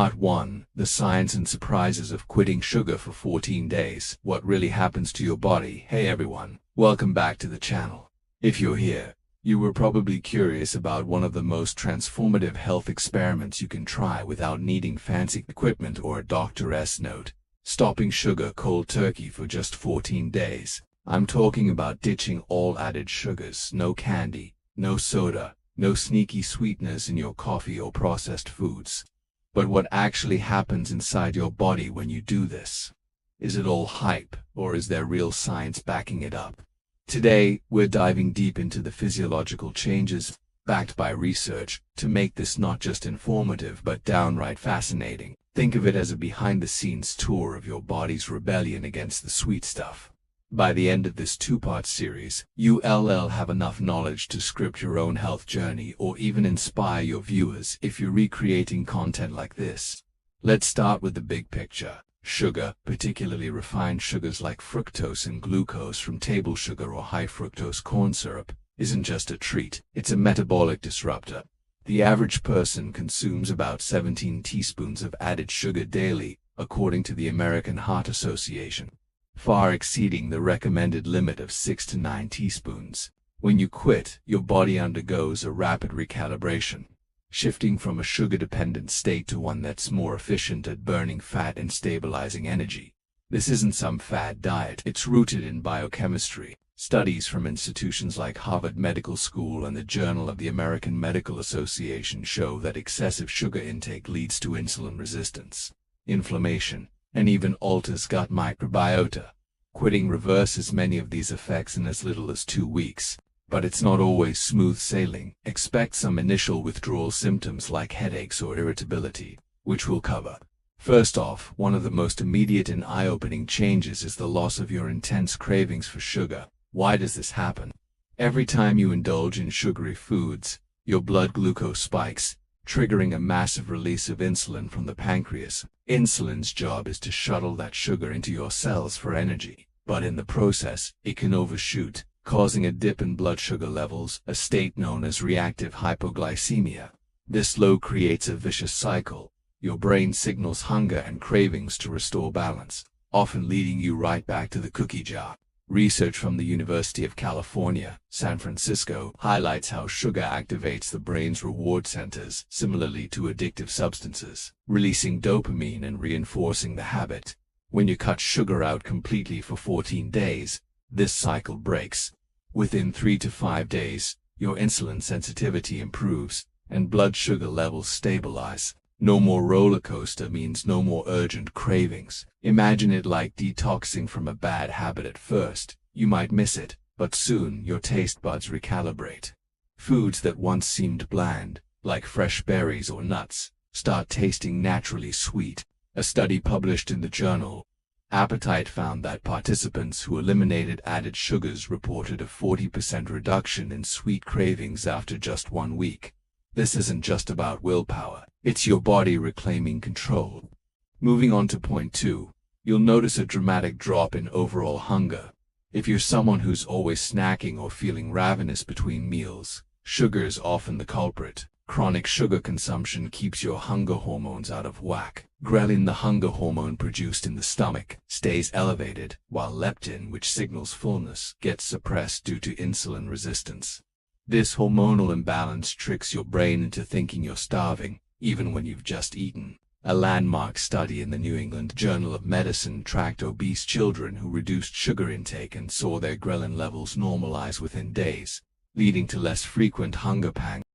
Part 1. The Science and Surprises of Quitting Sugar for 14 Days. What really happens to your body? Hey everyone, welcome back to the channel. If you're here, you were probably curious about one of the most transformative health experiments you can try without needing fancy equipment or a doctor's note. Stopping sugar cold turkey for just 14 days. I'm talking about ditching all added sugars, no candy, no soda, no sneaky sweeteners in your coffee or processed foods. But what actually happens inside your body when you do this? Is it all hype, or is there real science backing it up? Today, we're diving deep into the physiological changes, backed by research, to make this not just informative but downright fascinating. Think of it as a behind-the-scenes tour of your body's rebellion against the sweet stuff. By the end of this two-part series, you'll have enough knowledge to script your own health journey or even inspire your viewers if you're recreating content like this. Let's start with the big picture. Sugar, particularly refined sugars like fructose and glucose from table sugar or high-fructose corn syrup, isn't just a treat, it's a metabolic disruptor. The average person consumes about 17 teaspoons of added sugar daily, according to the American Heart Association, far exceeding the recommended limit of 6 to 9 teaspoons. When you quit, your body undergoes a rapid recalibration, shifting from a sugar-dependent state to one that's more efficient at burning fat and stabilizing energy. This isn't some fad diet, it's rooted in biochemistry. Studies from institutions like Harvard Medical School and the Journal of the American Medical Association show that excessive sugar intake leads to insulin resistance, inflammation, and even alters gut microbiota. Quitting reverses many of these effects in as little as 2 weeks. But it's not always smooth sailing. Expect some initial withdrawal symptoms like headaches or irritability, which we'll cover. First off, one of the most immediate and eye-opening changes is the loss of your intense cravings for sugar. Why does this happen? Every time you indulge in sugary foods, your blood glucose spikes, triggering a massive release of insulin from the pancreas. Insulin's job is to shuttle that sugar into your cells for energy, but in the process, it can overshoot, causing a dip in blood sugar levels, a state known as reactive hypoglycemia. This low creates a vicious cycle. Your brain signals hunger and cravings to restore balance, often leading you right back to the cookie jar. Research from the University of California, San Francisco, highlights how sugar activates the brain's reward centers, similarly to addictive substances, releasing dopamine and reinforcing the habit. When you cut sugar out completely for 14 days, this cycle breaks. Within 3 to 5 days, your insulin sensitivity improves, and blood sugar levels stabilize. No more roller coaster means no more urgent cravings. Imagine it like detoxing from a bad habit at first. You might miss it, but soon your taste buds recalibrate. Foods that once seemed bland, like fresh berries or nuts, start tasting naturally sweet. A study published in the journal Appetite found that participants who eliminated added sugars reported a 40% reduction in sweet cravings after just 1 week. This isn't just about willpower, it's your body reclaiming control. Moving on to point 2, you'll notice a dramatic drop in overall hunger. If you're someone who's always snacking or feeling ravenous between meals, sugar is often the culprit. Chronic sugar consumption keeps your hunger hormones out of whack. Ghrelin, the hunger hormone produced in the stomach, stays elevated, while leptin, which signals fullness, gets suppressed due to insulin resistance. This hormonal imbalance tricks your brain into thinking you're starving, even when you've just eaten. A landmark study in the New England Journal of Medicine tracked obese children who reduced sugar intake and saw their ghrelin levels normalize within days, leading to less frequent hunger pangs.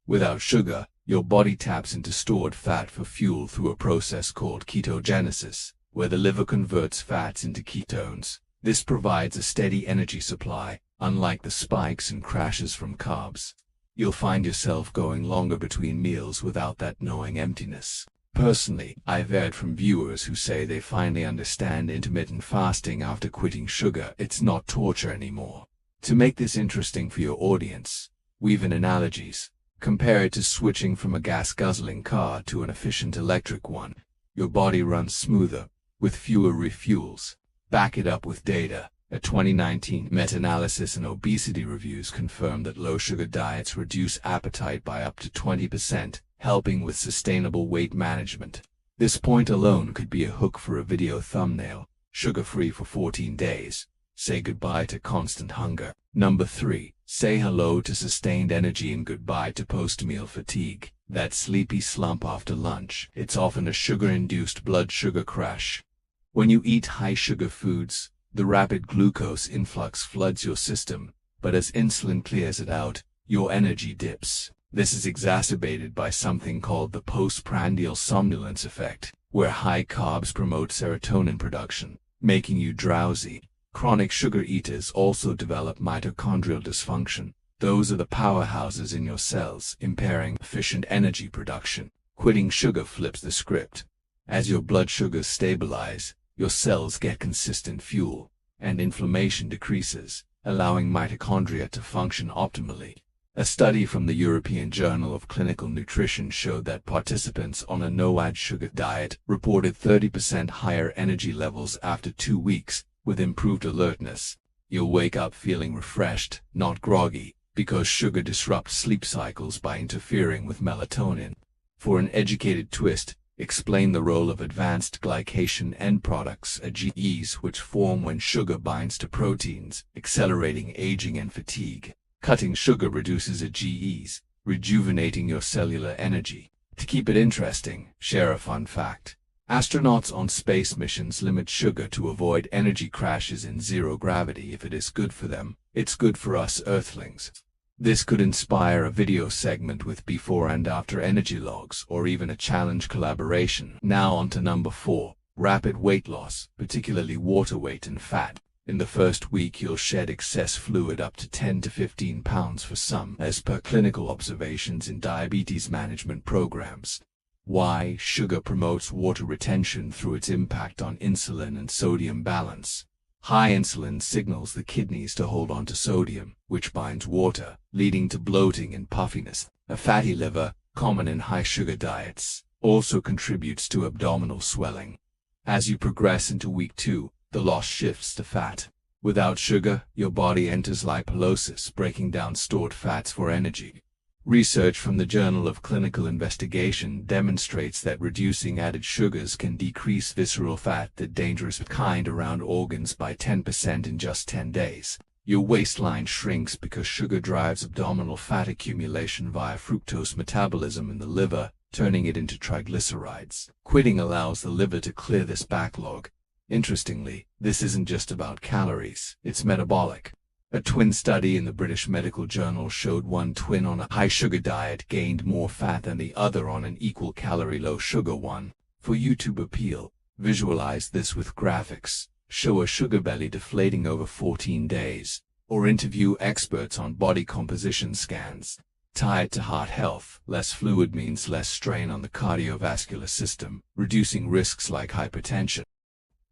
Without sugar, your body taps into stored fat for fuel through a process called ketogenesis, where the liver converts fats into ketones. This provides a steady energy supply, unlike the spikes and crashes from carbs. You'll find yourself going longer between meals without that gnawing emptiness. Personally, I've heard from viewers who say they finally understand intermittent fasting after quitting sugar. It's not torture anymore. To make this interesting for your audience, weave in analogies. Compare it to switching from a gas-guzzling car to an efficient electric one. Your body runs smoother, with fewer refuels. Back it up with data. A 2019 meta-analysis in obesity reviews confirmed that low-sugar diets reduce appetite by up to 20%, helping with sustainable weight management. This point alone could be a hook for a video thumbnail. Sugar-free for 14 days. Say goodbye to constant hunger. Number 3. Say hello to sustained energy and goodbye to post-meal fatigue. That sleepy slump after lunch. It's often a sugar-induced blood sugar crash. When you eat high-sugar foods, the rapid glucose influx floods your system, but as insulin clears it out, your energy dips. This is exacerbated by something called the postprandial somnolence effect, where high carbs promote serotonin production, making you drowsy. Chronic sugar eaters also develop mitochondrial dysfunction. Those are the powerhouses in your cells, impairing efficient energy production. Quitting sugar flips the script. As your blood sugars stabilize, your cells get consistent fuel, and inflammation decreases, allowing mitochondria to function optimally. A study from the European Journal of Clinical Nutrition showed that participants on a no-add sugar diet reported 30% higher energy levels after 2 weeks, with improved alertness. You'll wake up feeling refreshed, not groggy, because sugar disrupts sleep cycles by interfering with melatonin. For an educated twist, explain the role of advanced glycation end products, AGEs, which form when sugar binds to proteins, accelerating aging and fatigue. Cutting sugar reduces AGEs, rejuvenating your cellular energy. To keep it interesting, share a fun fact. Astronauts on space missions limit sugar to avoid energy crashes in zero gravity. If it is good for them, it's good for us Earthlings. This could inspire a video segment with before and after energy logs, or even a challenge collaboration. Now on to number 4. Rapid weight loss, particularly water weight and fat. In the first week you'll shed excess fluid up to 10 to 15 pounds for some, as per clinical observations in diabetes management programs. Why? Sugar promotes water retention through its impact on insulin and sodium balance. High insulin signals the kidneys to hold on to sodium, which binds water, leading to bloating and puffiness. A fatty liver, common in high-sugar diets, also contributes to abdominal swelling. As you progress into week 2, the loss shifts to fat. Without sugar, your body enters lipolysis, breaking down stored fats for energy. Research from the Journal of Clinical Investigation demonstrates that reducing added sugars can decrease visceral fat, the dangerous kind, around organs by 10% in just 10 days. Your waistline shrinks because sugar drives abdominal fat accumulation via fructose metabolism in the liver, turning it into triglycerides. Quitting allows the liver to clear this backlog. Interestingly, this isn't just about calories, it's metabolic. A twin study in the British Medical Journal showed one twin on a high-sugar diet gained more fat than the other on an equal calorie low-sugar one. For YouTube appeal, visualize this with graphics, show a sugar belly deflating over 14 days, or interview experts on body composition scans. Tie it to heart health. Less fluid means less strain on the cardiovascular system, reducing risks like hypertension.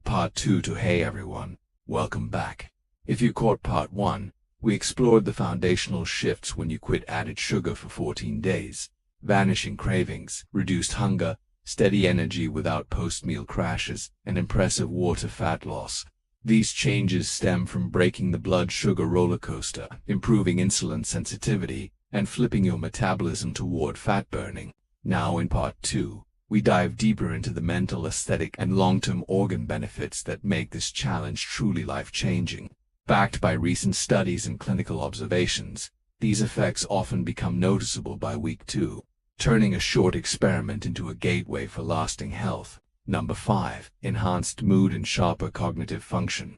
Part 2 to Hey everyone, welcome back. If you caught part 1, we explored the foundational shifts when you quit added sugar for 14 days. Vanishing cravings, reduced hunger, steady energy without post-meal crashes, and impressive water-fat loss. These changes stem from breaking the blood sugar roller coaster, improving insulin sensitivity, and flipping your metabolism toward fat burning. Now in part 2, we dive deeper into the mental, aesthetic, and long-term organ benefits that make this challenge truly life-changing. Backed by recent studies and clinical observations, these effects often become noticeable by week 2, turning a short experiment into a gateway for lasting health. Number 5. Enhanced mood and sharper cognitive function.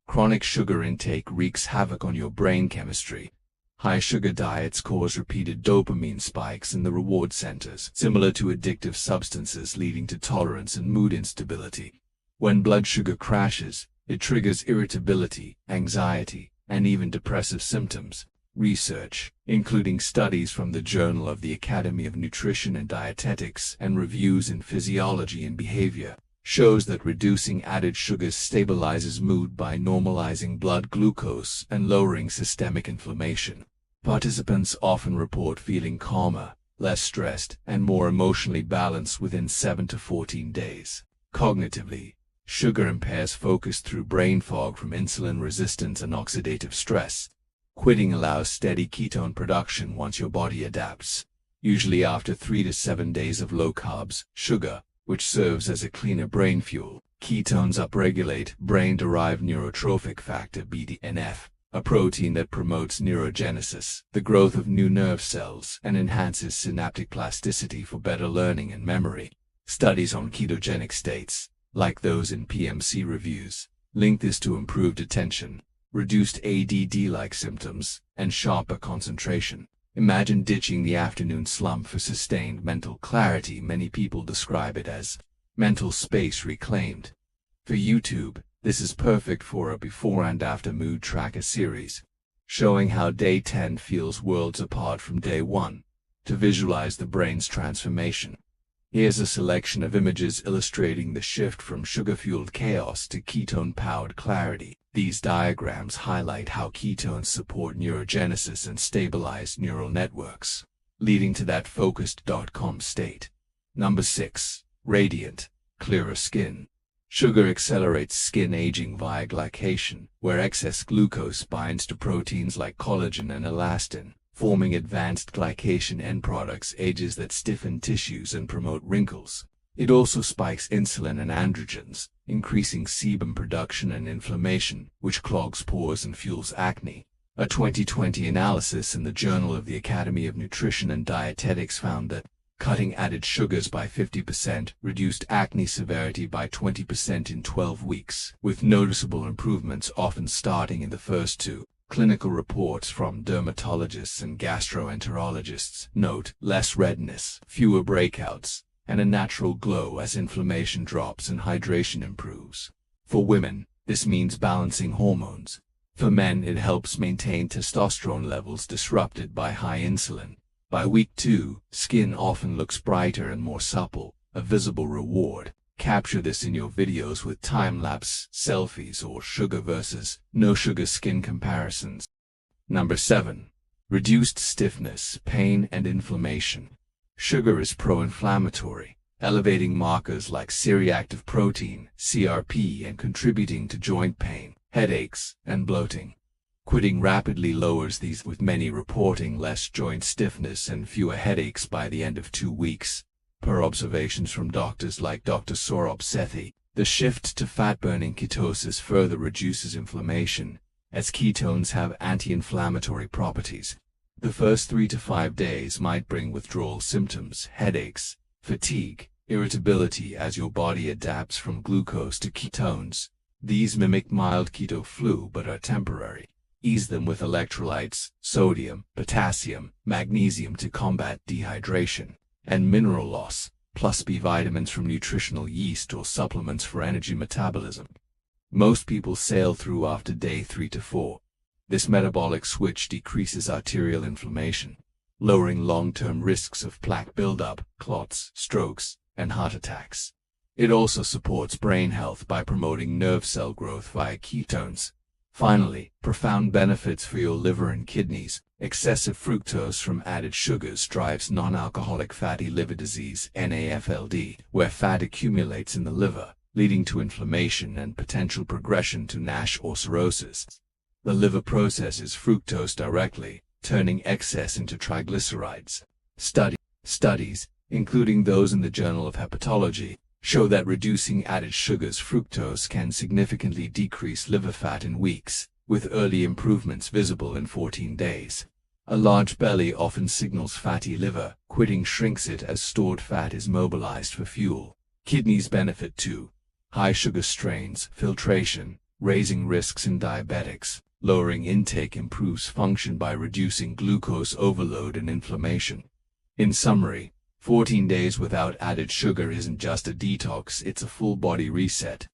Chronic sugar intake wreaks havoc on your brain chemistry. High-sugar diets cause repeated dopamine spikes in the reward centers, similar to addictive substances, leading to tolerance and mood instability. When blood sugar crashes, it triggers irritability, anxiety, and even depressive symptoms. Research, including studies from the Journal of the Academy of Nutrition and Dietetics and reviews in Physiology and Behavior, shows that reducing added sugars stabilizes mood by normalizing blood glucose and lowering systemic inflammation. Participants often report feeling calmer, less stressed, and more emotionally balanced within 7 to 14 days. Cognitively, sugar impairs focus through brain fog from insulin resistance and oxidative stress. Quitting allows steady ketone production once your body adapts. usually after 3 to 7 days of low carbs. Sugar, which serves as a cleaner brain fuel. Ketones upregulate brain-derived neurotrophic factor BDNF, a protein that promotes neurogenesis, the growth of new nerve cells, and enhances synaptic plasticity for better learning and memory. Studies on ketogenic states, like those in PMC reviews, link this to improved attention, reduced ADD-like symptoms, and sharper concentration. Imagine ditching the afternoon slump for sustained mental clarity. Many people describe it as mental space reclaimed. For YouTube, this is perfect for a before and after mood tracker series, showing how day 10 feels worlds apart from day 1, to visualize the brain's transformation. Here's a selection of images illustrating the shift from sugar-fueled chaos to ketone-powered clarity. These diagrams highlight how ketones support neurogenesis and stabilize neural networks, leading to that focused calm state. Number 6. Radiant, clearer skin. Sugar accelerates skin aging via glycation, where excess glucose binds to proteins like collagen and elastin, forming advanced glycation end products agents that stiffen tissues and promote wrinkles. It also spikes insulin and androgens, increasing sebum production and inflammation, which clogs pores and fuels acne. A 2020 analysis in the Journal of the Academy of Nutrition and Dietetics found that cutting added sugars by 50% reduced acne severity by 20% in 12 weeks, with noticeable improvements often starting in the first 2. Clinical reports from dermatologists and gastroenterologists note less redness, fewer breakouts, and a natural glow as inflammation drops and hydration improves. For women, this means balancing hormones. For men, it helps maintain testosterone levels disrupted by high insulin. By week 2, skin often looks brighter and more supple, a visible reward. Capture this in your videos with time-lapse selfies or sugar versus no-sugar skin comparisons. Number 7. Reduced stiffness, pain, and inflammation. Sugar is pro-inflammatory, elevating markers like C-reactive protein, CRP, and contributing to joint pain, headaches, and bloating. Quitting rapidly lowers these, with many reporting less joint stiffness and fewer headaches by the end of 2 weeks. Per observations from doctors like Dr. Saurabh Sethi, the shift to fat-burning ketosis further reduces inflammation, as ketones have anti-inflammatory properties. The first 3 to 5 days might bring withdrawal symptoms, headaches, fatigue, irritability as your body adapts from glucose to ketones. These mimic mild keto flu but are temporary. Ease them with electrolytes, sodium, potassium, magnesium to combat dehydration and mineral loss, plus B vitamins from nutritional yeast or supplements for energy metabolism. Most people sail through after day 3 to 4. This metabolic switch decreases arterial inflammation, lowering long-term risks of plaque buildup, clots, strokes, and heart attacks. It also supports brain health by promoting nerve cell growth via ketones. Finally, profound benefits for your liver and kidneys. Excessive fructose from added sugars drives non-alcoholic fatty liver disease, NAFLD, where fat accumulates in the liver, leading to inflammation and potential progression to NASH or cirrhosis. The liver processes fructose directly, turning excess into triglycerides. Studies, including those in the Journal of Hepatology, show that reducing added sugars fructose can significantly decrease liver fat in weeks, with early improvements visible in 14 days. A large belly often signals fatty liver. Quitting shrinks it as stored fat is mobilized for fuel. Kidneys benefit too. High sugar strains, filtration, raising risks in diabetics. Lowering intake improves function by reducing glucose overload and inflammation. In summary, 14 days without added sugar isn't just a detox, it's a full-body reset.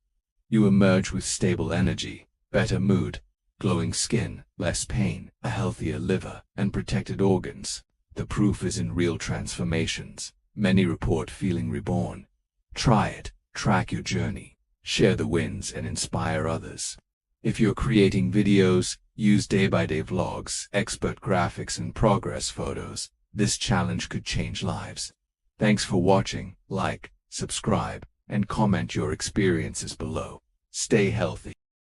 You emerge with stable energy, better mood, glowing skin, less pain, a healthier liver, and protected organs. The proof is in real transformations. Many report feeling reborn. Try it, track your journey, share the wins, and inspire others. If you're creating videos, use day-by-day vlogs, expert graphics, and progress photos. This challenge could change lives. Thanks for watching. Like, subscribe, and comment your experiences below. Stay healthy.